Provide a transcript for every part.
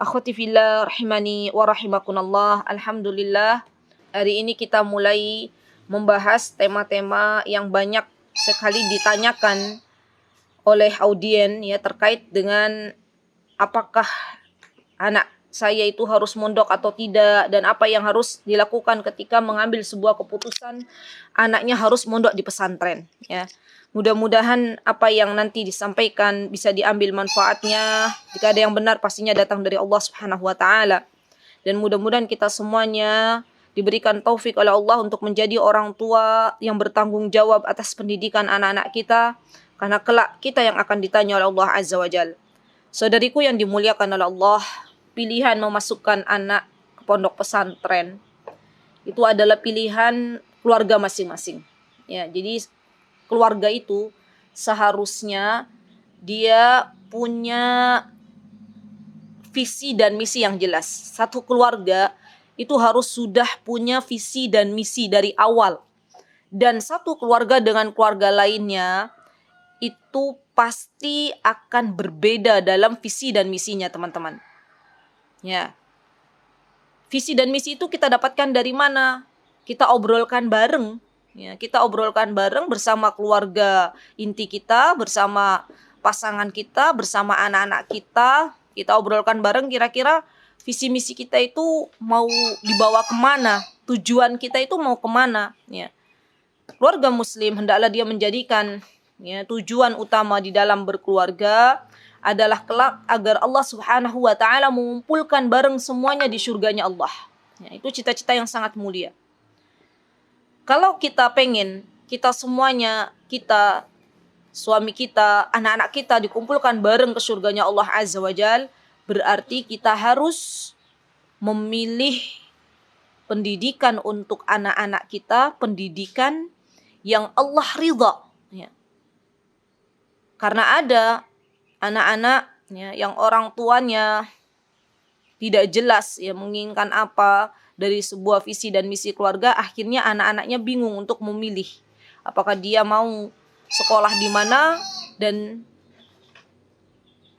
Akhwati fillah rahimani wa rahimakumullah. Alhamdulillah, hari ini kita mulai membahas tema-tema yang banyak sekali ditanyakan oleh audien ya, terkait dengan apakah anak saya itu harus mondok atau tidak, dan apa yang harus dilakukan ketika mengambil sebuah keputusan anaknya harus mondok di pesantren ya. Mudah-mudahan apa yang nanti disampaikan bisa diambil manfaatnya. Jika ada yang benar pastinya datang dari Allah Subhanahu wa taala. Dan mudah-mudahan kita semuanya diberikan taufik oleh Allah untuk menjadi orang tua yang bertanggung jawab atas pendidikan anak-anak kita, karena kelak kita yang akan ditanya oleh Allah Azza wa Jalla. Saudariku yang dimuliakan oleh Allah, pilihan memasukkan anak ke pondok pesantren itu adalah pilihan keluarga masing-masing. Ya, jadi keluarga itu seharusnya dia punya visi dan misi yang jelas. Satu keluarga itu harus sudah punya visi dan misi dari awal. Dan satu keluarga dengan keluarga lainnya itu pasti akan berbeda dalam visi dan misinya, teman-teman. Ya. Visi dan misi itu kita dapatkan dari mana? Kita obrolkan bareng. Ya, kita obrolkan bareng bersama keluarga inti kita, bersama pasangan kita, bersama anak-anak kita. Kita obrolkan bareng kira-kira visi misi kita itu mau dibawa kemana, tujuan kita itu mau kemana. Ya. Keluarga muslim hendaklah dia menjadikan tujuan utama di dalam berkeluarga adalah kelak agar Allah Subhanahu wa taala mengumpulkan bareng semuanya di surganya Allah. Ya, itu cita-cita yang sangat mulia. Kalau kita pengen kita semuanya, kita, suami kita, anak-anak kita dikumpulkan bareng ke surganya Allah Azza wa Jal, berarti kita harus memilih pendidikan untuk anak-anak kita, pendidikan yang Allah ridha. Ya. Karena ada anak-anak yang orang tuanya tidak jelas menginginkan apa dari sebuah visi dan misi keluarga, akhirnya anak-anaknya bingung untuk memilih apakah dia mau sekolah di mana, dan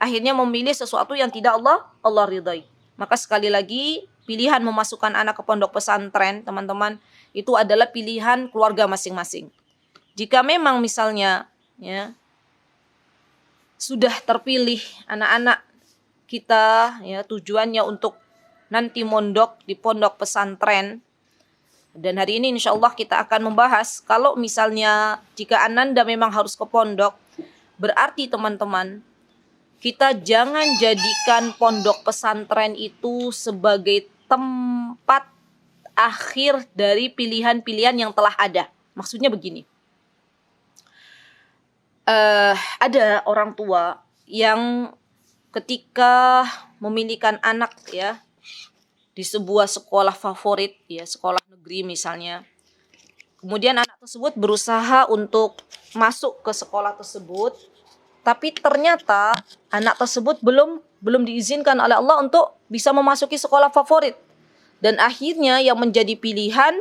akhirnya memilih sesuatu yang tidak Allah ridhai. Maka sekali lagi, pilihan memasukkan anak ke pondok pesantren, teman-teman, itu adalah pilihan keluarga masing-masing. Jika memang misalnya sudah terpilih anak-anak kita tujuannya untuk nanti mondok di pondok pesantren, dan hari ini insya Allah kita akan membahas kalau misalnya jika Ananda memang harus ke pondok, berarti teman-teman kita jangan jadikan pondok pesantren itu sebagai tempat akhir dari pilihan-pilihan yang telah ada. Maksudnya begini, ada orang tua yang ketika memilihkan anak di sebuah sekolah favorit, sekolah negeri misalnya, kemudian anak tersebut berusaha untuk masuk ke sekolah tersebut, tapi ternyata anak tersebut belum diizinkan oleh Allah untuk bisa memasuki sekolah favorit, dan akhirnya yang menjadi pilihan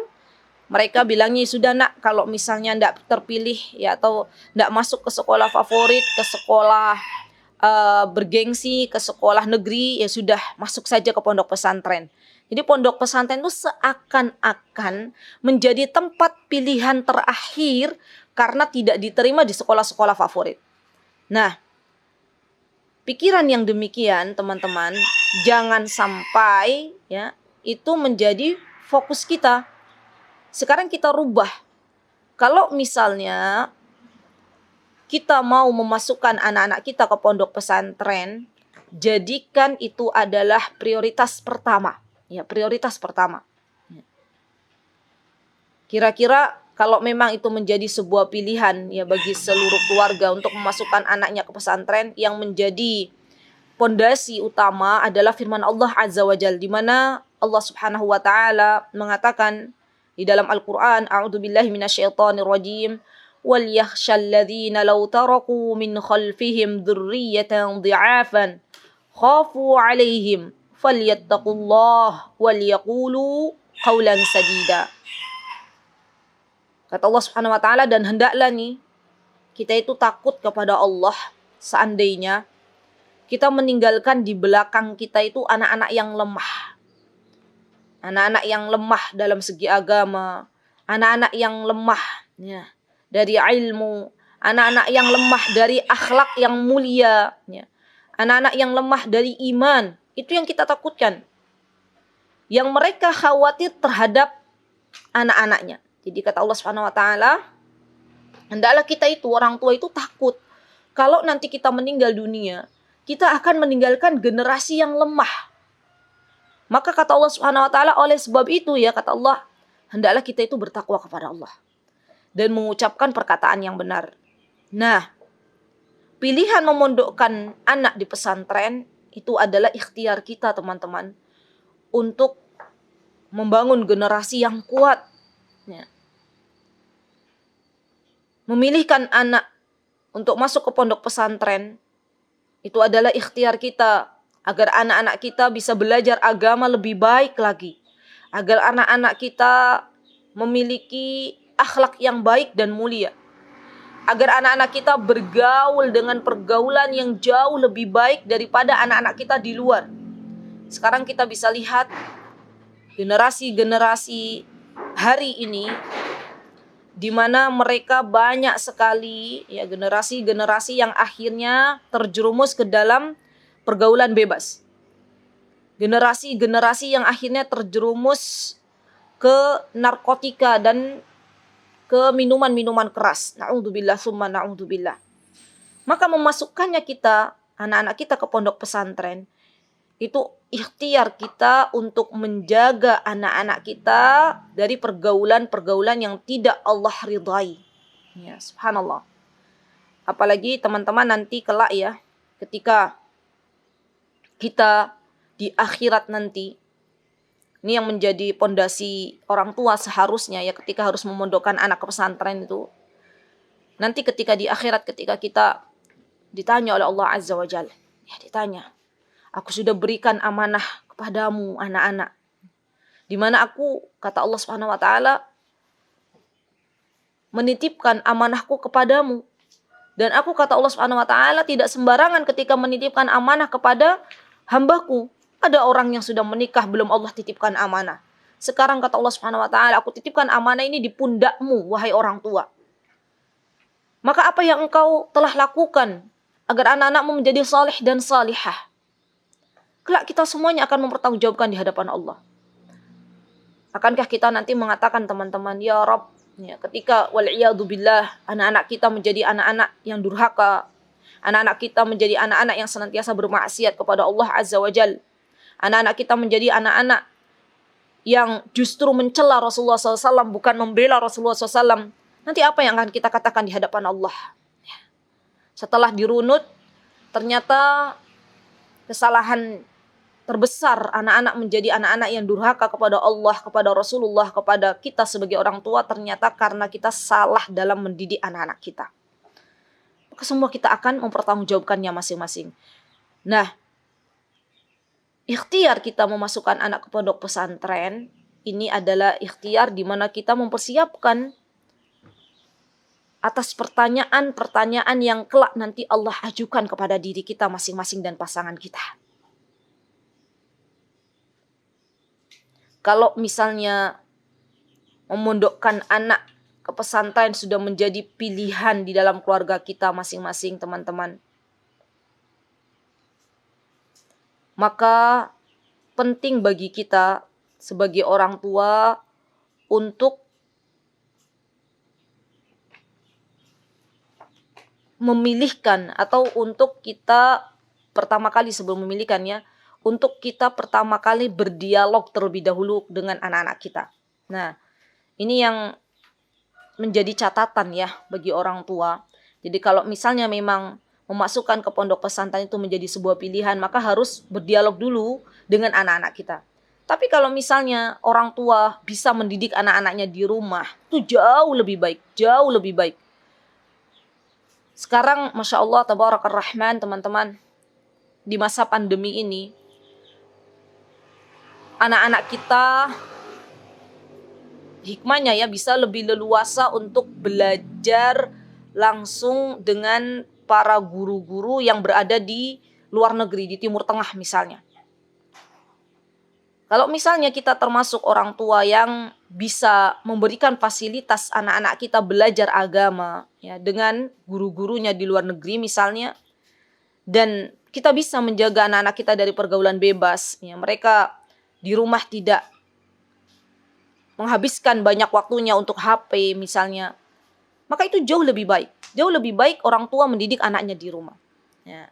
mereka bilangnya, sudah nak, kalau misalnya tidak terpilih atau tidak masuk ke sekolah favorit, ke sekolah bergengsi, ke sekolah negeri, ya sudah masuk saja ke pondok pesantren. Jadi pondok pesantren itu seakan-akan menjadi tempat pilihan terakhir karena tidak diterima di sekolah-sekolah favorit. Nah, pikiran yang demikian, teman-teman, jangan sampai itu menjadi fokus kita. Sekarang kita rubah. Kalau misalnya kita mau memasukkan anak-anak kita ke pondok pesantren, jadikan itu adalah prioritas pertama. Prioritas pertama. Kira-kira kalau memang itu menjadi sebuah pilihan bagi seluruh keluarga untuk memasukkan anaknya ke pesantren, yang menjadi pondasi utama adalah firman Allah Azza wa Jalla, di mana Allah Subhanahu wa taala mengatakan di dalam Al-Qur'an, a'udzubillahi minasyaitonir rajim, wal yakhshal ladzina law taraku min khalfihim dzurriyyatan dhi'afan khafu 'alaihim falyattaqullah wal yaqulu qawlan sadida. Kata Allah Subhanahu wa taala, dan hendaklah kita itu takut kepada Allah seandainya kita meninggalkan di belakang kita itu anak-anak yang lemah. Anak-anak yang lemah dalam segi agama, anak-anak yang lemah ya, dari ilmu, anak-anak yang lemah dari akhlak yang mulia, ya. Anak-anak yang lemah dari iman. Itu yang kita takutkan. Yang mereka khawatir terhadap anak-anaknya. Jadi kata Allah Subhanahu wa taala, hendaklah kita itu, orang tua itu takut kalau nanti kita meninggal dunia, kita akan meninggalkan generasi yang lemah. Maka kata Allah Subhanahu wa taala, oleh sebab itu ya kata Allah, hendaklah kita itu bertakwa kepada Allah dan mengucapkan perkataan yang benar. Nah, pilihan memondokkan anak di pesantren itu adalah ikhtiar kita, teman-teman, untuk membangun generasi yang kuat. Ya. Memilihkan anak untuk masuk ke pondok pesantren itu adalah ikhtiar kita agar anak-anak kita bisa belajar agama lebih baik lagi, agar anak-anak kita memiliki akhlak yang baik dan mulia, agar anak-anak kita bergaul dengan pergaulan yang jauh lebih baik daripada anak-anak kita di luar. Sekarang kita bisa lihat generasi-generasi hari ini di mana mereka banyak sekali ya generasi-generasi yang akhirnya terjerumus ke dalam pergaulan bebas. Generasi-generasi yang akhirnya terjerumus ke narkotika dan ke minuman-minuman keras. Na'udzubillah summa na'udzubillah. Maka memasukkannya kita, anak-anak kita ke pondok pesantren, itu ikhtiar kita untuk menjaga anak-anak kita dari pergaulan-pergaulan yang tidak Allah ridhai. Ya, subhanallah. Apalagi teman-teman nanti kelak ya, ketika kita di akhirat nanti, ini yang menjadi pondasi orang tua seharusnya ya ketika harus memondokkan anak ke pesantren itu. Nanti ketika di akhirat, ketika kita ditanya oleh Allah Azza wa Jalla, ya ditanya, aku sudah berikan amanah kepadamu anak-anak. Di mana aku, kata Allah Subhanahu wa taala, menitipkan amanahku kepadamu. Dan aku, kata Allah Subhanahu wa taala, tidak sembarangan ketika menitipkan amanah kepada hambaku. Ada orang yang sudah menikah belum Allah titipkan amanah. Sekarang kata Allah Subhanahu wa taala, aku titipkan amanah ini di pundakmu wahai orang tua. Maka apa yang engkau telah lakukan agar anak-anakmu menjadi salih dan salihah? Kelak kita semuanya akan mempertanggungjawabkan di hadapan Allah. Akankah kita nanti mengatakan teman-teman, ya Rabb, ya, ketika wal'iyadzubillah anak-anak kita menjadi anak-anak yang durhaka, anak-anak kita menjadi anak-anak yang senantiasa bermaksiat kepada Allah Azza wa Jalla, anak-anak kita menjadi anak-anak yang justru mencela Rasulullah SAW, bukan membela Rasulullah SAW, nanti apa yang akan kita katakan di hadapan Allah? Setelah dirunut, ternyata kesalahan terbesar anak-anak menjadi anak-anak yang durhaka kepada Allah, kepada Rasulullah, kepada kita sebagai orang tua, ternyata karena kita salah dalam mendidik anak-anak kita. Maka semua kita akan mempertanggungjawabkannya masing-masing. Nah, ikhtiar kita memasukkan anak ke pondok pesantren ini adalah ikhtiar di mana kita mempersiapkan atas pertanyaan-pertanyaan yang kelak nanti Allah ajukan kepada diri kita masing-masing dan pasangan kita. Kalau misalnya memondokkan anak ke pesantren sudah menjadi pilihan di dalam keluarga kita masing-masing, teman-teman, maka penting bagi kita sebagai orang tua untuk memilihkan atau untuk kita pertama kali sebelum memilihkannya, untuk kita pertama kali berdialog terlebih dahulu dengan anak-anak kita. Nah, ini yang menjadi catatan ya bagi orang tua. Jadi kalau misalnya memang memasukkan ke pondok pesantren itu menjadi sebuah pilihan, maka harus berdialog dulu dengan anak-anak kita. Tapi kalau misalnya orang tua bisa mendidik anak-anaknya di rumah, itu jauh lebih baik, jauh lebih baik. Sekarang Masya Allah, Tabarakar Rahman, teman-teman, di masa pandemi ini, anak-anak kita hikmahnya ya bisa lebih leluasa untuk belajar langsung dengan para guru-guru yang berada di luar negeri, di Timur Tengah misalnya. Kalau misalnya kita termasuk orang tua yang bisa memberikan fasilitas anak-anak kita belajar agama ya dengan guru-gurunya di luar negeri misalnya, dan kita bisa menjaga anak-anak kita dari pergaulan bebas ya, mereka di rumah tidak menghabiskan banyak waktunya untuk HP misalnya, maka itu jauh lebih baik. Jauh lebih baik orang tua mendidik anaknya di rumah ya.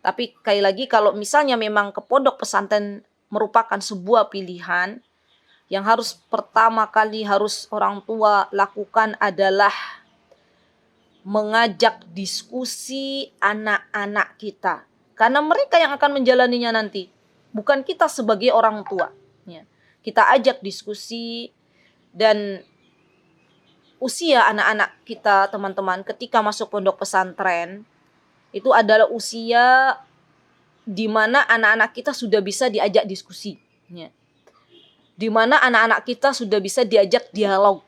Tapi sekali lagi, kalau misalnya memang ke pondok pesantren merupakan sebuah pilihan, yang harus pertama kali harus orang tua lakukan adalah mengajak diskusi anak-anak kita. Karena mereka yang akan menjalaninya nanti, bukan kita sebagai orang tua. Ya. Kita ajak diskusi, dan usia anak-anak kita, teman-teman, ketika masuk pondok pesantren, itu adalah usia di mana anak-anak kita sudah bisa diajak diskusi. Ya. Di mana anak-anak kita sudah bisa diajak dialog.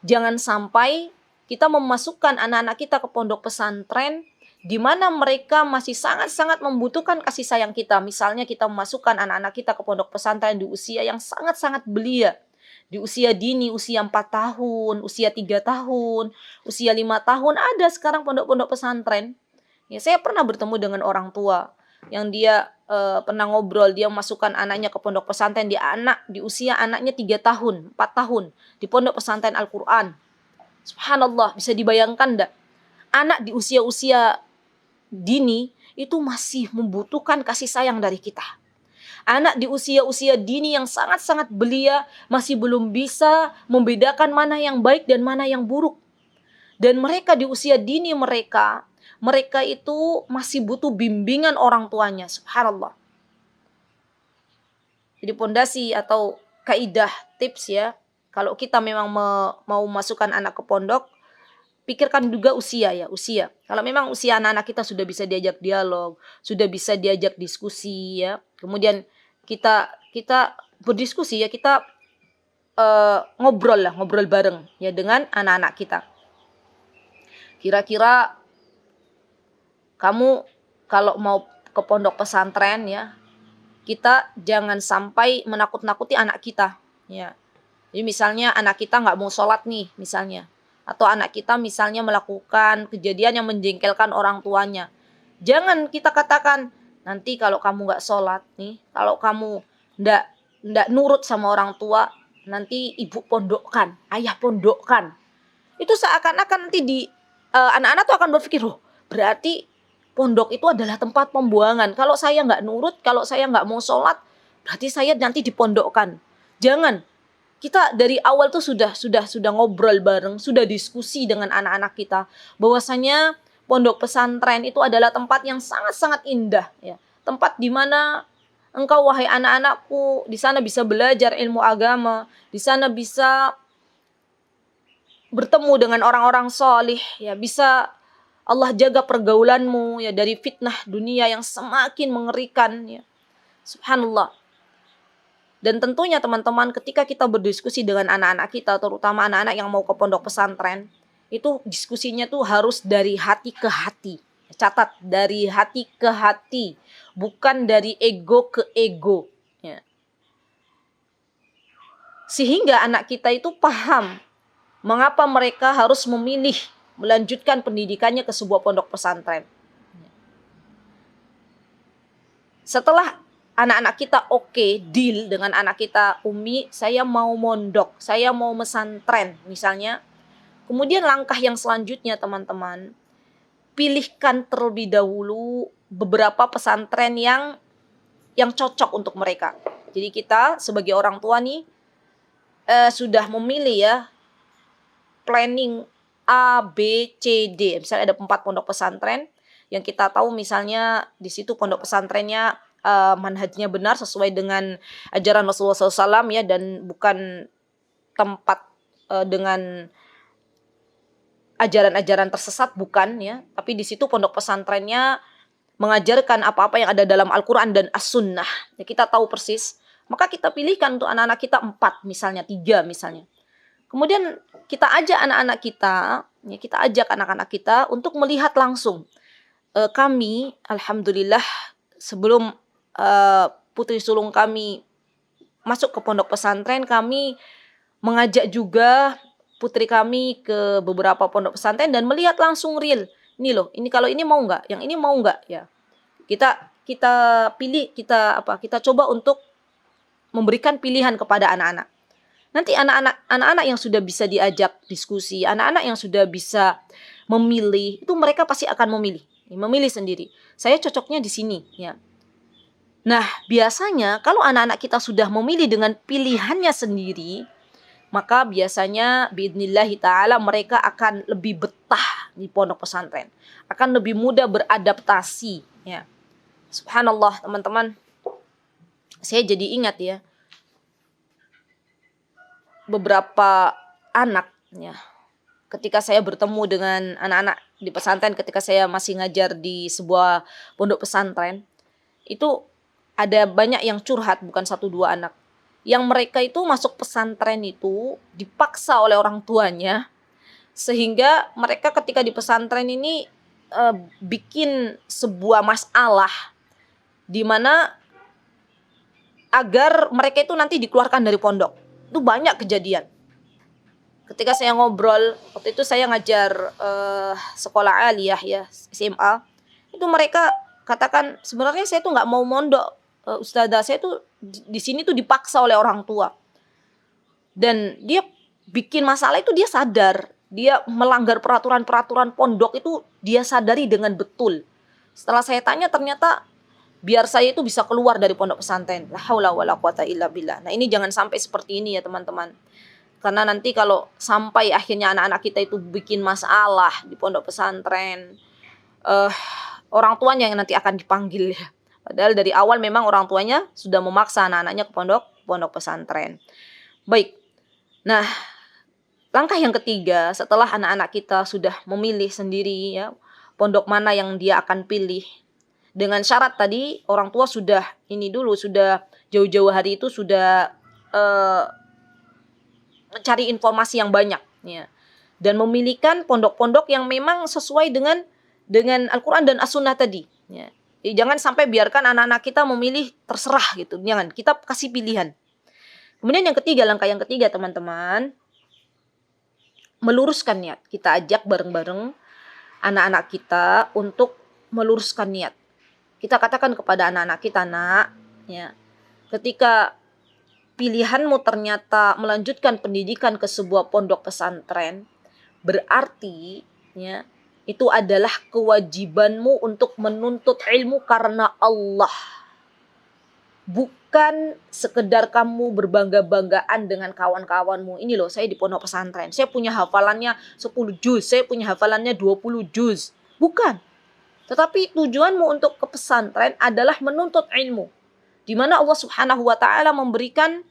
Jangan sampai kita memasukkan anak-anak kita ke pondok pesantren di mana mereka masih sangat-sangat membutuhkan kasih sayang kita. Misalnya kita memasukkan anak-anak kita ke pondok pesantren di usia yang sangat-sangat belia. Di usia dini, usia 4 tahun, usia 3 tahun, usia 5 tahun, ada sekarang pondok-pondok pesantren. Ya, saya pernah bertemu dengan orang tua yang dia pernah ngobrol, dia memasukkan anaknya ke pondok pesantren di usia anaknya 3 tahun, 4 tahun di pondok pesantren Al-Qur'an. Subhanallah, bisa dibayangkan enggak? Anak di usia-usia dini itu masih membutuhkan kasih sayang dari kita. Anak di usia-usia dini yang sangat-sangat belia masih belum bisa membedakan mana yang baik dan mana yang buruk. Dan mereka di usia dini mereka itu masih butuh bimbingan orang tuanya. Subhanallah. Jadi pondasi atau kaidah tips ya, kalau kita memang mau masukkan anak ke pondok, pikirkan juga usia ya, usia. Kalau memang usia anak-anak kita sudah bisa diajak dialog, sudah bisa diajak diskusi ya. Kemudian kita berdiskusi ya, kita ngobrol bareng ya dengan anak-anak kita. Kira-kira kamu kalau mau ke pondok pesantren ya, kita jangan sampai menakut-nakuti anak kita ya. Jadi misalnya anak kita nggak mau sholat nih misalnya, atau anak kita misalnya melakukan kejadian yang menjengkelkan orang tuanya, jangan kita katakan, nanti kalau kamu nggak sholat nih, kalau kamu nggak nurut sama orang tua, nanti ibu pondokkan, ayah pondokkan. Itu seakan-akan nanti anak-anak tuh akan berpikir, oh berarti pondok itu adalah tempat pembuangan. Kalau saya nggak nurut, kalau saya nggak mau sholat, berarti saya nanti dipondokkan. Jangan. Kita dari awal tuh sudah ngobrol bareng, sudah diskusi dengan anak-anak kita bahwasanya pondok pesantren itu adalah tempat yang sangat-sangat indah ya. Tempat di mana engkau wahai anak-anakku di sana bisa belajar ilmu agama, di sana bisa bertemu dengan orang-orang solih ya, bisa Allah jaga pergaulanmu ya dari fitnah dunia yang semakin mengerikan ya. Subhanallah. Dan tentunya teman-teman, ketika kita berdiskusi dengan anak-anak kita, terutama anak-anak yang mau ke pondok pesantren, itu diskusinya tuh harus dari hati ke hati. Catat, dari hati ke hati, bukan dari ego ke ego ya. Sehingga anak kita itu paham mengapa mereka harus memilih melanjutkan pendidikannya ke sebuah pondok pesantren. Setelah anak-anak kita oke, deal dengan anak kita, Umi, saya mau mondok, saya mau mesantren misalnya. Kemudian langkah yang selanjutnya teman-teman, pilihkan terlebih dahulu beberapa pesantren yang cocok untuk mereka. Jadi kita sebagai orang tua nih sudah memilih ya, planning A, B, C, D. Misalnya ada 4 pondok pesantren yang kita tahu misalnya di situ pondok pesantrennya manhajnya benar sesuai dengan ajaran Rasulullah SAW ya, dan bukan tempat dengan ajaran-ajaran tersesat, bukan ya. Tapi di situ pondok pesantrennya mengajarkan apa-apa yang ada dalam Al-Quran dan As-Sunnah. Ya, kita tahu persis. Maka kita pilihkan untuk anak-anak kita 4 misalnya, 3 misalnya. Kemudian kita ajak anak-anak kita untuk melihat langsung kami alhamdulillah sebelum putri sulung kami masuk ke pondok pesantren, kami mengajak juga putri kami ke beberapa pondok pesantren dan melihat langsung real. Ini loh, ini kalau ini mau nggak, yang ini mau nggak ya. Kita pilih, kita coba untuk memberikan pilihan kepada anak-anak. Nanti anak-anak yang sudah bisa diajak diskusi, anak-anak yang sudah bisa memilih, itu mereka pasti akan memilih sendiri. Saya cocoknya di sini ya. Nah, biasanya kalau anak-anak kita sudah memilih dengan pilihannya sendiri, maka biasanya biidznillah ta'ala mereka akan lebih betah di pondok pesantren, akan lebih mudah beradaptasi ya. Subhanallah teman-teman, saya jadi ingat ya, beberapa anak ya, ketika saya bertemu dengan anak-anak di pesantren, ketika saya masih ngajar di sebuah pondok pesantren, itu ada banyak yang curhat, bukan satu dua anak, yang mereka itu masuk pesantren itu dipaksa oleh orang tuanya, sehingga mereka ketika di pesantren ini bikin sebuah masalah di mana agar mereka itu nanti dikeluarkan dari pondok. Itu banyak kejadian. Ketika saya ngobrol, waktu itu saya ngajar sekolah aliyah ya, SMA, itu mereka katakan sebenarnya saya tuh nggak mau mondok, ustazah, saya tuh di sini tuh dipaksa oleh orang tua. Dan dia bikin masalah itu dia sadar, dia melanggar peraturan-peraturan pondok itu dia sadari dengan betul. Setelah saya tanya ternyata biar saya itu bisa keluar dari pondok pesantren. La haula wala quwata illa billah. Nah, ini jangan sampai seperti ini ya teman-teman. Karena nanti kalau sampai akhirnya anak-anak kita itu bikin masalah di pondok pesantren, orang tuanya yang nanti akan dipanggil ya. Padahal dari awal memang orang tuanya sudah memaksa anak-anaknya ke pondok pesantren. Baik. Nah, langkah yang ketiga setelah anak-anak kita sudah memilih sendiri ya pondok mana yang dia akan pilih. Dengan syarat tadi orang tua sudah jauh-jauh hari itu sudah mencari informasi yang banyak ya, dan memilihkan pondok-pondok yang memang sesuai dengan Al-Quran dan As-Sunnah tadi ya. Jadi jangan sampai biarkan anak-anak kita memilih terserah gitu, jangan, kita kasih pilihan. Kemudian langkah yang ketiga teman-teman, meluruskan niat. Kita ajak bareng-bareng anak-anak kita untuk meluruskan niat. Kita katakan kepada anak-anak kita, nak, ya, ketika pilihanmu ternyata melanjutkan pendidikan ke sebuah pondok pesantren, berarti ya, itu adalah kewajibanmu untuk menuntut ilmu karena Allah. Bukan sekedar kamu berbangga-banggaan dengan kawan-kawanmu. Ini loh, saya di pondok pesantren, saya punya hafalannya 10 juz, saya punya hafalannya 20 juz. Bukan. Tetapi tujuanmu untuk ke pesantren adalah menuntut ilmu. Di mana Allah Subhanahu wa taala memberikan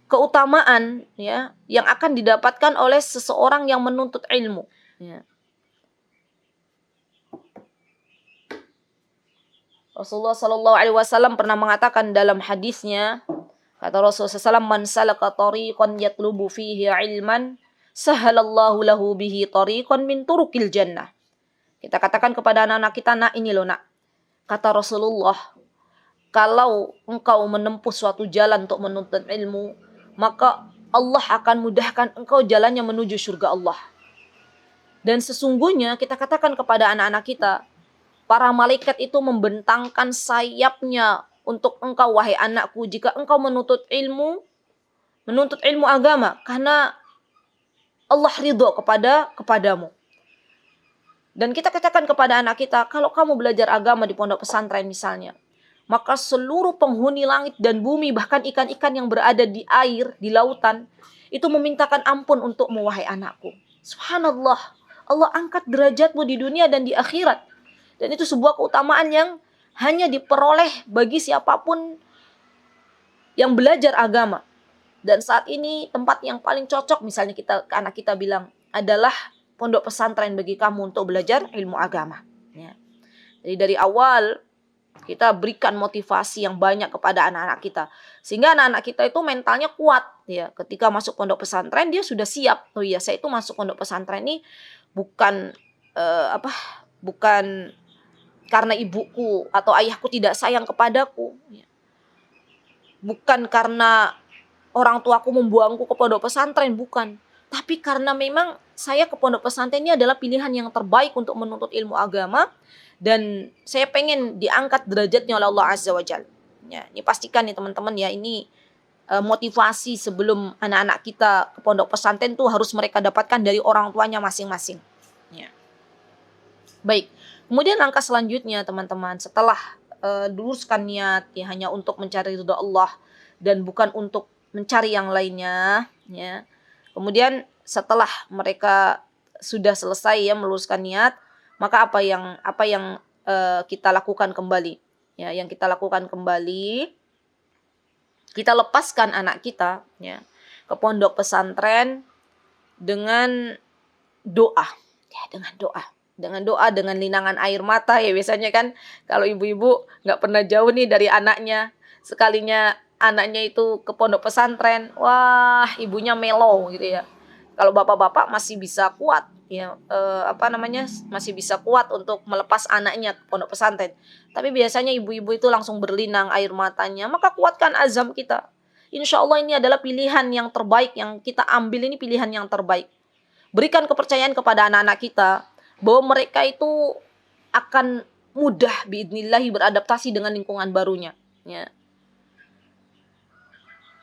keutamaan ya yang akan didapatkan oleh seseorang yang menuntut ilmu ya. Rasulullah sallallahu alaihi wasallam pernah mengatakan dalam hadisnya, kata Rasulullah SAW, man salaka tariqan yatlubu fihi ilman sahalallahu lahu bihi tariqan min turukil jannah. Kita katakan kepada anak-anak kita, nak, ini loh nak, kata Rasulullah, kalau engkau menempuh suatu jalan untuk menuntut ilmu, maka Allah akan mudahkan engkau jalannya menuju surga Allah. Dan sesungguhnya kita katakan kepada anak-anak kita, para malaikat itu membentangkan sayapnya untuk engkau, wahai anakku, jika engkau menuntut ilmu agama, karena Allah ridho kepadamu. Dan kita katakan kepada anak kita, kalau kamu belajar agama di pondok pesantren misalnya, maka seluruh penghuni langit dan bumi, bahkan ikan-ikan yang berada di air, di lautan, itu memintakan ampun untukmu, wahai anakku. Subhanallah, Allah angkat derajatmu di dunia dan di akhirat. Dan itu sebuah keutamaan yang hanya diperoleh bagi siapapun yang belajar agama. Dan saat ini tempat yang paling cocok, misalnya anak kita bilang, adalah pondok pesantren bagi kamu untuk belajar ilmu agama. Ya. Jadi dari awal kita berikan motivasi yang banyak kepada anak-anak kita, sehingga anak-anak kita itu mentalnya kuat. Ya, ketika masuk pondok pesantren dia sudah siap. Oh iya, saya itu masuk pondok pesantren ini bukan apa, bukan karena ibuku atau ayahku tidak sayang kepadaku, ya. Bukan karena orang tuaku membuangku ke pondok pesantren, bukan. Tapi karena memang saya ke pondok pesantren ini adalah pilihan yang terbaik untuk menuntut ilmu agama, dan saya pengen diangkat derajatnya oleh Allah Azza wa Jalla. Ya, ini pastikan nih teman-teman ya, ini motivasi sebelum anak-anak kita ke pondok pesantren tuh harus mereka dapatkan dari orang tuanya masing-masing. Ya. Baik. Kemudian langkah selanjutnya teman-teman, setelah luruskan niat ya hanya untuk mencari ridha Allah dan bukan untuk mencari yang lainnya, ya. Kemudian setelah mereka sudah selesai ya meluruskan niat, maka apa yang kita lakukan kembali? Ya, yang kita lakukan kembali, kita lepaskan anak kita ya ke pondok pesantren dengan doa, ya dengan doa, dengan linangan air mata ya. Biasanya kan kalau ibu-ibu nggak pernah jauh nih dari anaknya, sekalinya anaknya itu ke pondok pesantren, wah ibunya melo gitu ya. Kalau bapak-bapak masih bisa kuat ya, masih bisa kuat untuk melepas anaknya ke pondok pesantren. Tapi biasanya ibu-ibu itu langsung berlinang air matanya. Maka kuatkan azam kita. Insya Allah ini adalah pilihan yang terbaik yang kita ambil, ini pilihan yang terbaik. Berikan kepercayaan kepada anak-anak kita bahwa mereka itu akan mudah biidznillah beradaptasi dengan lingkungan barunya, ya.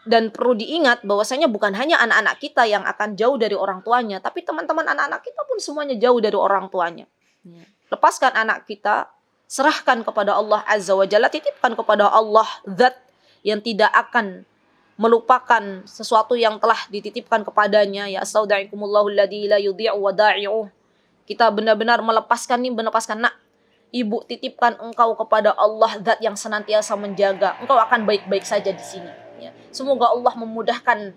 Dan perlu diingat bahwasanya bukan hanya anak-anak kita yang akan jauh dari orang tuanya, tapi teman-teman anak-anak kita pun semuanya jauh dari orang tuanya. Ya. Lepaskan anak kita, serahkan kepada Allah Azza wa Jalla, titipkan kepada Allah Zat yang tidak akan melupakan sesuatu yang telah dititipkan kepadanya. Ya astaudi'ikumullahu alladzi la yudhi'u wada'i'uh. Kita benar-benar melepaskan, nak, ibu titipkan engkau kepada Allah Zat yang senantiasa menjaga. Engkau akan baik-baik saja di sini. Ya. Semoga Allah memudahkan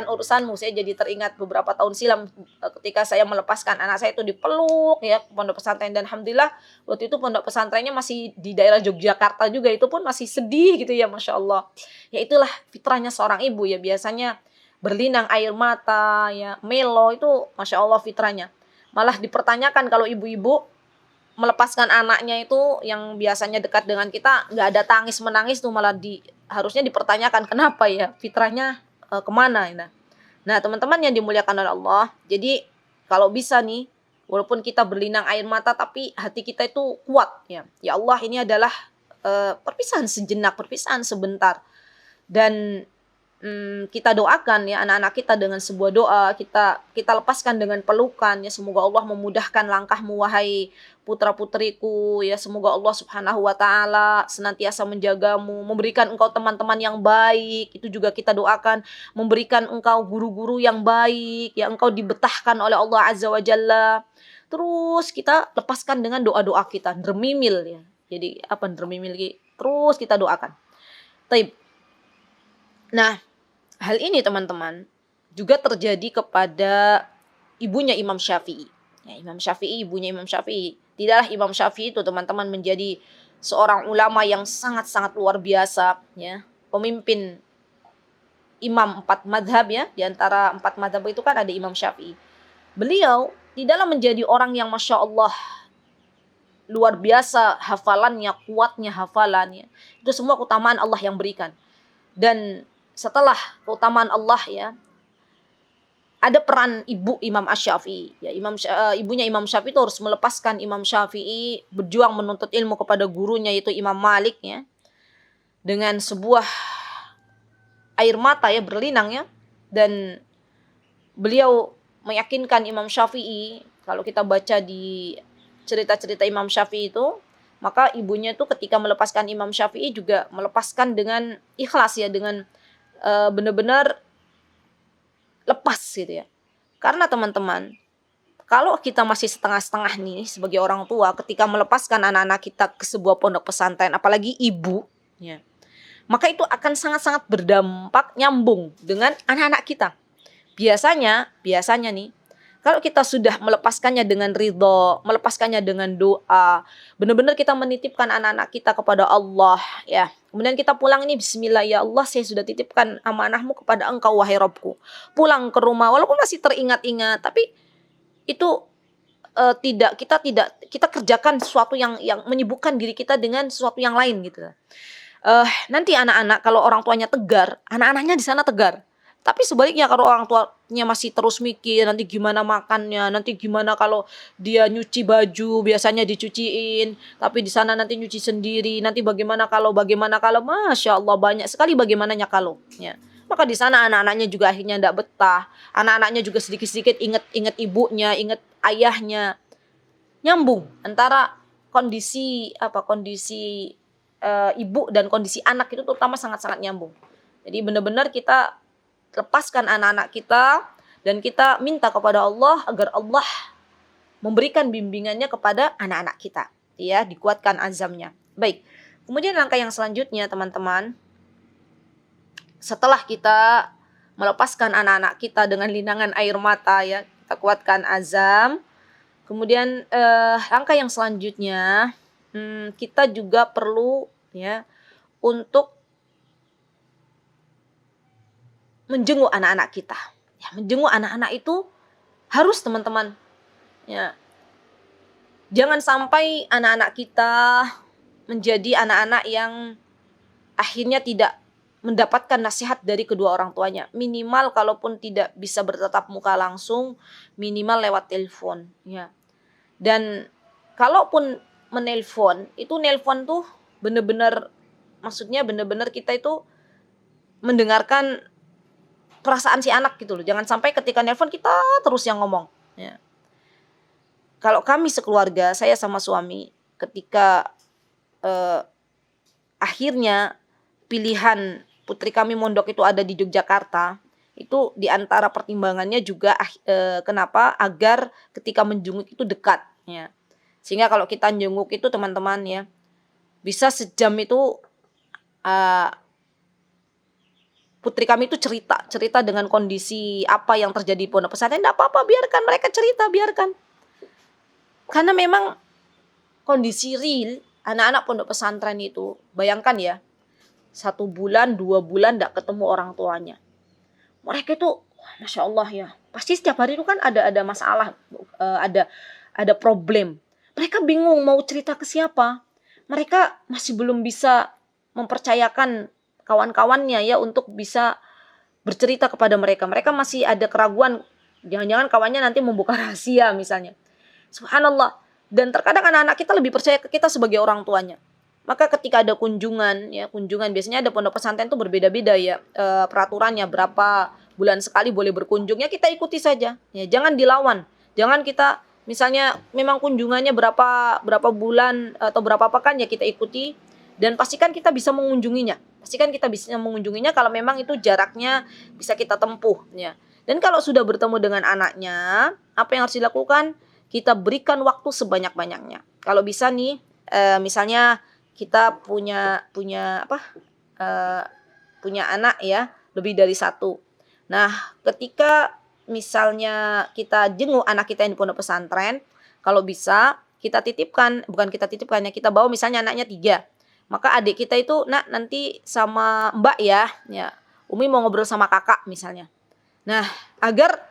urusanmu. Saya jadi teringat beberapa tahun silam ketika saya melepaskan anak saya itu dipeluk ya ke pondok pesantren, dan alhamdulillah waktu itu pondok pesantrennya masih di daerah Yogyakarta juga, itu pun masih sedih gitu ya, masya Allah. Ya itulah fitrahnya seorang ibu ya, biasanya berlinang air mata ya, melo, itu masya Allah fitrahnya. Malah dipertanyakan kalau ibu-ibu melepaskan anaknya itu yang biasanya dekat dengan kita nggak ada tangis menangis tuh, malah harusnya dipertanyakan kenapa ya, fitrahnya kemana ya. Nah teman-teman yang dimuliakan oleh Allah, jadi kalau bisa nih, walaupun kita berlinang air mata tapi hati kita itu kuat ya. Ya Allah, ini adalah perpisahan sejenak, perpisahan sebentar, dan kita doakan ya anak-anak kita dengan sebuah doa, kita lepaskan dengan pelukan ya. Semoga Allah memudahkan langkahmu wahai putra-putriku ya. Semoga Allah Subhanahu wa taala senantiasa menjagamu, memberikan engkau teman-teman yang baik, itu juga kita doakan, memberikan engkau guru-guru yang baik ya, engkau dibetahkan oleh Allah Azza wa Jalla. Terus kita lepaskan dengan doa-doa kita, dermimil ya. Jadi apa dermimil? Terus kita doakan. Taib. Nah, hal ini teman-teman juga terjadi kepada ibunya Imam Syafi'i. Ya, Imam Syafi'i, ibunya Imam Syafi'i. Tidaklah Imam Syafi'i itu teman-teman menjadi seorang ulama yang sangat-sangat luar biasa, ya. Pemimpin imam 4 madhab ya. Di antara 4 madhab itu kan ada Imam Syafi'i. Beliau tidaklah menjadi orang yang masya Allah luar biasa hafalannya, kuatnya hafalannya. Itu semua keutamaan Allah yang berikan. Dan setelah keutamaan Allah ya, ada peran ibu Imam Asy-Syafi'i. Ya, ibunya Imam Syafi'i itu harus melepaskan Imam Syafi'i berjuang menuntut ilmu kepada gurunya yaitu Imam Malik ya. Dengan sebuah air mata ya, berlinang ya. Dan beliau meyakinkan Imam Syafi'i, kalau kita baca di cerita-cerita Imam Syafi'i itu, maka ibunya itu ketika melepaskan Imam Syafi'i juga melepaskan dengan ikhlas ya, dengan benar-benar lepas gitu ya. Karena teman-teman, kalau kita masih setengah-setengah nih sebagai orang tua ketika melepaskan anak-anak kita ke sebuah pondok pesantren, apalagi ibu ya, maka itu akan sangat-sangat berdampak nyambung dengan anak-anak kita. Biasanya nih, kalau kita sudah melepaskannya dengan ridho, melepaskannya dengan doa, benar-benar kita menitipkan anak-anak kita kepada Allah ya. Kemudian kita pulang ini, bismillah ya Allah, saya sudah titipkan amanahmu kepada engkau wahai Rabbku. Pulang ke rumah walaupun masih teringat-ingat, tapi itu kita kerjakan sesuatu yang menyibukkan diri kita dengan sesuatu yang lain gitu. Nanti anak-anak kalau orang tuanya tegar, anak-anaknya di sana tegar. Tapi sebaliknya kalau orang tuanya masih terus mikir nanti gimana makannya, nanti gimana kalau dia nyuci baju biasanya dicuciin, tapi di sana nanti nyuci sendiri, nanti bagaimana kalau Masya Allah banyak sekali bagaimananya kalau ya. Maka di sana anak-anaknya juga akhirnya tidak betah. Anak-anaknya juga sedikit-sedikit ingat ibunya, ingat ayahnya. Nyambung antara kondisi ibu dan kondisi anak itu terutama sangat-sangat nyambung. Jadi benar-benar kita lepaskan anak-anak kita dan kita minta kepada Allah agar Allah memberikan bimbingannya kepada anak-anak kita. Ya, dikuatkan azamnya. Baik. Kemudian langkah yang selanjutnya teman-teman, setelah kita melepaskan anak-anak kita dengan linangan air mata ya, kita kuatkan azam. Kemudian langkah yang selanjutnya kita juga perlu ya untuk menjenguk anak-anak kita. Ya, menjenguk anak-anak itu harus teman-teman. Ya. Jangan sampai anak-anak kita menjadi anak-anak yang akhirnya tidak mendapatkan nasihat dari kedua orang tuanya. Minimal kalaupun tidak bisa bertatap muka langsung, minimal lewat telepon. Ya. Dan kalaupun menelpon, itu nelpon tuh benar-benar, maksudnya benar-benar kita itu mendengarkan perasaan si anak gitu loh. Jangan sampai ketika nelpon kita terus yang ngomong. Ya. Kalau kami sekeluarga, saya sama suami, ketika akhirnya pilihan putri kami mondok itu ada di Yogyakarta, itu diantara pertimbangannya juga kenapa agar ketika menjenguk itu dekat ya. Sehingga kalau kita menjenguk itu teman-teman ya bisa sejam itu putri kami itu cerita dengan kondisi apa yang terjadi di pondok pesantren. Tidak apa-apa, biarkan mereka cerita, biarkan. Karena memang kondisi real anak-anak pondok pesantren itu, bayangkan ya, 1 bulan, 2 bulan tidak ketemu orang tuanya. Mereka itu, Masya Allah ya, pasti setiap hari itu kan ada masalah, ada problem. Mereka bingung mau cerita ke siapa. Mereka masih belum bisa mempercayakan kawan-kawannya ya untuk bisa bercerita kepada mereka. Mereka masih ada keraguan, jangan-jangan kawannya nanti membuka rahasia misalnya. Subhanallah. Dan terkadang anak-anak kita lebih percaya ke kita sebagai orang tuanya. Maka ketika ada kunjungan biasanya ada pondok pesantren itu berbeda-beda ya peraturannya, berapa bulan sekali boleh berkunjung, ya kita ikuti saja. Ya, jangan dilawan. Jangan kita misalnya memang kunjungannya berapa bulan atau berapa pekan ya kita ikuti dan pastikan kita bisa mengunjunginya. Kalau memang itu jaraknya bisa kita tempuh ya. Dan kalau sudah bertemu dengan anaknya, apa yang harus dilakukan? Kita berikan waktu sebanyak-banyaknya. Kalau bisa nih misalnya kita punya anak ya lebih dari 1. Nah, ketika misalnya kita jenguk anak kita yang di pondok pesantren, kalau bisa kita bawa misalnya anaknya 3. Maka adik kita itu, nak nanti sama mbak ya, Umi mau ngobrol sama kakak misalnya. Nah, agar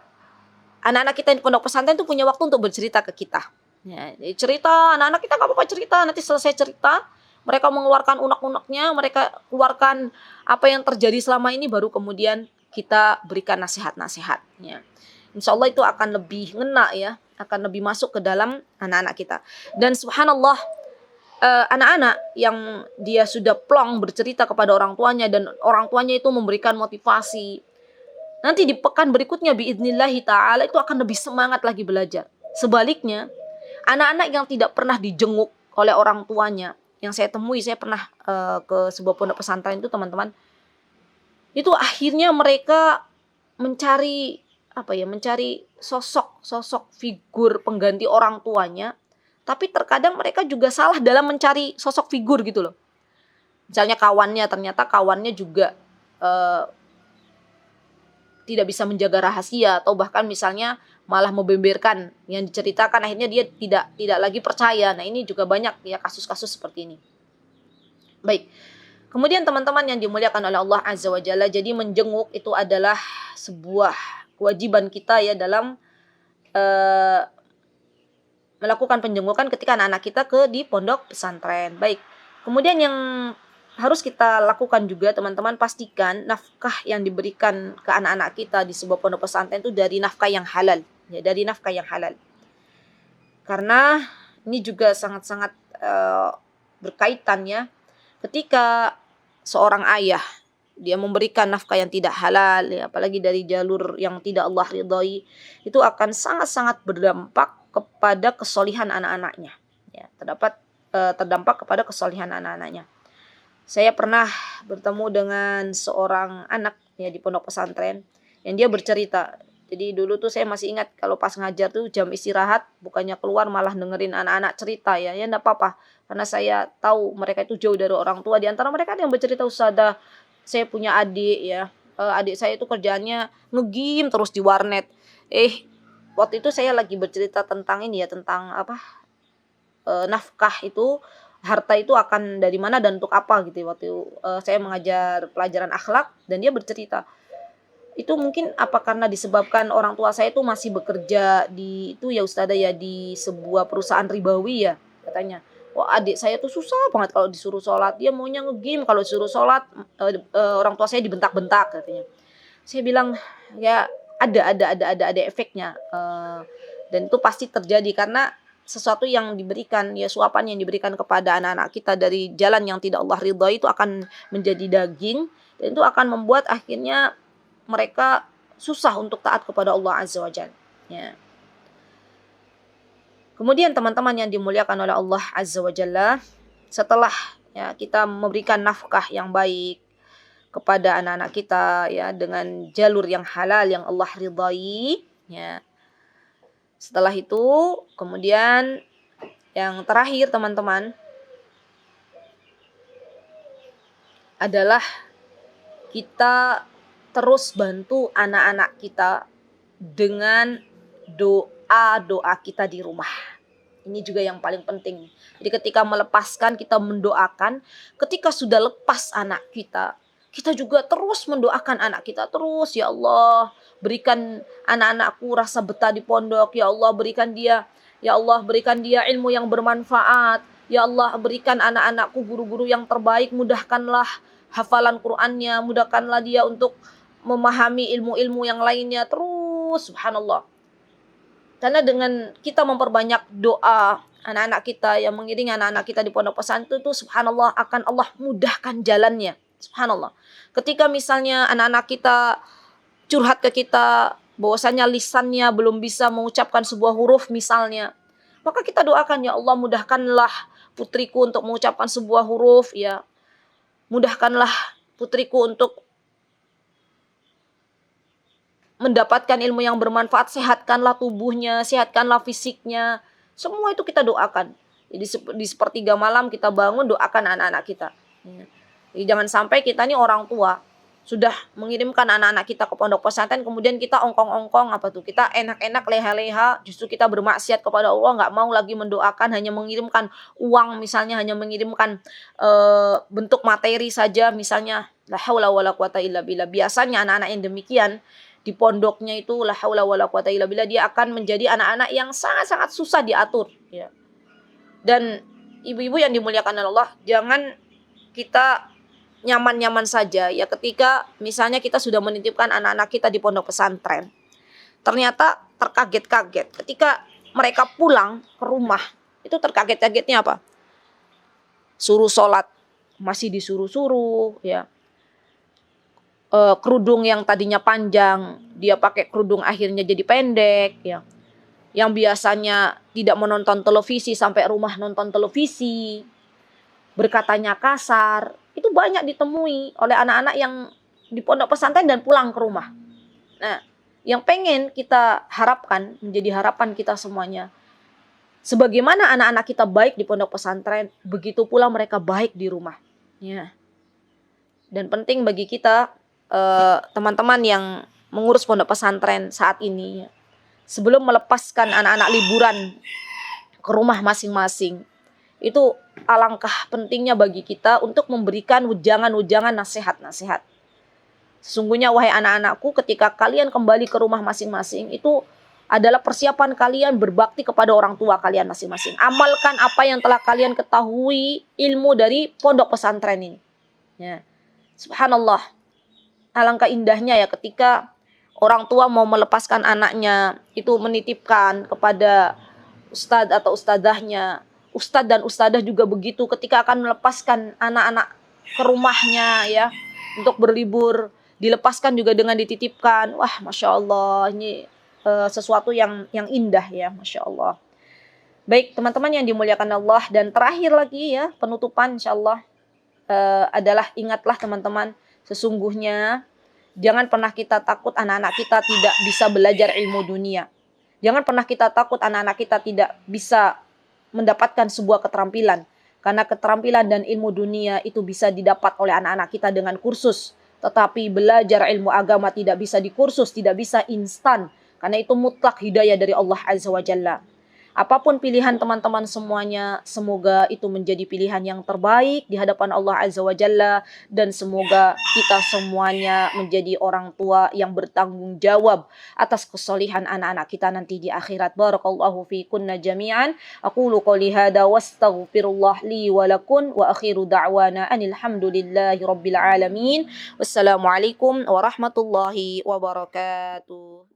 anak-anak kita yang di pondok pesantren itu punya waktu untuk bercerita ke kita. Ya, cerita, anak-anak kita gak apa-apa cerita, nanti selesai cerita, mereka mengeluarkan unek-uneknya, mereka keluarkan apa yang terjadi selama ini, baru kemudian kita berikan nasihat-nasihatnya. Insya Allah itu akan lebih ngena ya, akan lebih masuk ke dalam anak-anak kita. Dan subhanallah, anak-anak yang dia sudah plong bercerita kepada orang tuanya dan orang tuanya itu memberikan motivasi, nanti di pekan berikutnya biidnillahi ta'ala itu akan lebih semangat lagi belajar. Sebaliknya, anak-anak yang tidak pernah dijenguk oleh orang tuanya, yang saya temui, saya pernah ke sebuah pondok pesantren itu teman-teman, itu akhirnya mereka mencari sosok figur pengganti orang tuanya, tapi terkadang mereka juga salah dalam mencari sosok figur gitu loh. Misalnya ternyata kawannya juga tidak bisa menjaga rahasia, atau bahkan misalnya malah membeberkan yang diceritakan, akhirnya dia tidak lagi percaya. Nah, ini juga banyak ya kasus-kasus seperti ini. Baik. Kemudian teman-teman yang dimuliakan oleh Allah Azza wa Jalla, jadi menjenguk itu adalah sebuah kewajiban kita ya dalam eh, melakukan penjenggokan ketika anak-anak kita di pondok pesantren. Baik. Kemudian yang harus kita lakukan juga teman-teman, pastikan nafkah yang diberikan ke anak-anak kita di sebuah pondok pesantren itu dari nafkah yang halal. Ya, dari nafkah yang halal. Karena ini juga sangat-sangat berkaitan ya. Ketika seorang ayah dia memberikan nafkah yang tidak halal, ya, apalagi dari jalur yang tidak Allah ridhai, itu akan sangat-sangat berdampak kepada kesolihan anak-anaknya. Ya, terdampak kepada kesolihan anak-anaknya. Saya pernah bertemu dengan seorang anak ya di pondok pesantren yang dia bercerita. Jadi dulu tuh saya masih ingat kalau pas ngajar tuh jam istirahat bukannya keluar malah dengerin anak-anak cerita ya. Ya enggak apa-apa karena saya tahu mereka itu jauh dari orang tua. Di antara mereka ada yang bercerita, "Ustazah, saya punya adik ya. Adik saya itu kerjaannya ngegame terus di warnet." Waktu itu saya lagi bercerita tentang ini ya, tentang apa? Nafkah itu, harta itu akan dari mana dan untuk apa gitu. Waktu saya mengajar pelajaran akhlak dan dia bercerita, itu mungkin apa karena disebabkan orang tua saya itu masih bekerja di itu ya Ustazah ya, di sebuah perusahaan ribawi ya katanya. Wah, adik saya tuh susah banget kalau disuruh sholat, dia maunya ngegame, kalau disuruh sholat orang tua saya dibentak-bentak katanya. Saya bilang ya ada efeknya, dan itu pasti terjadi karena sesuatu yang diberikan ya, suapan yang diberikan kepada anak-anak kita dari jalan yang tidak Allah ridhai itu akan menjadi daging dan itu akan membuat akhirnya mereka susah untuk taat kepada Allah Azza wa Jalla. Ya. Kemudian teman-teman yang dimuliakan oleh Allah Azza wa Jalla, setelah ya kita memberikan nafkah yang baik kepada anak-anak kita ya dengan jalur yang halal yang Allah ridhai ya. Setelah itu kemudian yang terakhir teman-teman adalah kita terus bantu anak-anak kita dengan doa-doa kita di rumah. Ini juga yang paling penting. Jadi ketika melepaskan kita mendoakan, ketika sudah lepas anak kita juga terus mendoakan anak kita terus. Ya Allah, berikan anak-anakku rasa betah di pondok. Ya Allah, berikan dia ilmu yang bermanfaat. Ya Allah, berikan anak-anakku guru-guru yang terbaik. Mudahkanlah hafalan Qur'annya, mudahkanlah dia untuk memahami ilmu-ilmu yang lainnya. Terus, subhanallah. Karena dengan kita memperbanyak doa anak-anak kita yang mengiringi anak-anak kita di pondok pesantren itu subhanallah akan Allah mudahkan jalannya. Subhanallah. Ketika misalnya anak-anak kita curhat ke kita bahwasanya lisannya belum bisa mengucapkan sebuah huruf misalnya, maka kita doakan, ya Allah mudahkanlah putriku untuk mengucapkan sebuah huruf ya. Mudahkanlah putriku untuk mendapatkan ilmu yang bermanfaat, sehatkanlah tubuhnya, sehatkanlah fisiknya. Semua itu kita doakan. Jadi di sepertiga malam kita bangun doakan anak-anak kita. Jadi jangan sampai kita nih orang tua sudah mengirimkan anak-anak kita ke pondok pesantren, kemudian kita ongkong-ongkong kita enak-enak leha-leha, justru kita bermaksiat kepada Allah, nggak mau lagi mendoakan, hanya mengirimkan uang misalnya, hanya mengirimkan bentuk materi saja misalnya. La haula wala quwata illa billah. Biasanya anak-anak yang demikian di pondoknya itu la haula wala quwata illa billah, dia akan menjadi anak-anak yang sangat-sangat susah diatur ya. Dan ibu-ibu yang dimuliakan Allah, jangan kita nyaman-nyaman saja ya ketika misalnya kita sudah menitipkan anak-anak kita di pondok pesantren. Ternyata terkaget-kaget ketika mereka pulang ke rumah, itu terkaget-kagetnya apa? Suruh sholat masih disuruh-suruh ya. Kerudung yang tadinya panjang, dia pakai kerudung akhirnya jadi pendek ya. Yang biasanya tidak menonton televisi sampai rumah nonton televisi. Berkatanya kasar, itu banyak ditemui oleh anak-anak yang di pondok pesantren dan pulang ke rumah. Nah, yang pengen kita harapkan, menjadi harapan kita semuanya, sebagaimana anak-anak kita baik di pondok pesantren, begitu pula mereka baik di rumah. Ya. Dan penting bagi kita, teman-teman yang mengurus pondok pesantren saat ini, sebelum melepaskan anak-anak liburan ke rumah masing-masing, itu alangkah pentingnya bagi kita untuk memberikan ujangan-ujangan nasihat-nasihat. Sesungguhnya wahai anak-anakku, ketika kalian kembali ke rumah masing-masing, itu adalah persiapan kalian berbakti kepada orang tua kalian masing-masing. Amalkan apa yang telah kalian ketahui ilmu dari pondok pesantren ini. Ya. Subhanallah. Alangkah indahnya ya ketika orang tua mau melepaskan anaknya, itu menitipkan kepada ustadz atau ustadzahnya. Ustadz dan ustadzah juga begitu ketika akan melepaskan anak-anak ke rumahnya ya untuk berlibur, dilepaskan juga dengan dititipkan. Wah, masya Allah, ini sesuatu yang indah ya, masya Allah. Baik teman-teman yang dimuliakan Allah, dan terakhir lagi ya penutupan insya Allah adalah ingatlah teman-teman, sesungguhnya jangan pernah kita takut anak-anak kita tidak bisa belajar ilmu dunia. Jangan pernah kita takut anak-anak kita tidak bisa mendapatkan sebuah keterampilan. Karena keterampilan dan ilmu dunia itu bisa didapat oleh anak-anak kita dengan kursus. Tetapi belajar ilmu agama tidak bisa di kursus, tidak bisa instan. Karena itu mutlak hidayah dari Allah Azza wa Jalla. Apapun pilihan teman-teman semuanya, semoga itu menjadi pilihan yang terbaik di hadapan Allah Azza wa Jalla. Dan semoga kita semuanya menjadi orang tua yang bertanggung jawab atas kesolihan anak-anak kita nanti di akhirat. Barakallahu fikunna jami'an. Aqulu qouli hadza wastaghfirullah li wa lakum wa akhiru da'wana anil hamdulillahi rabbil alamin. Wassalamualaikum warahmatullahi wabarakatuh.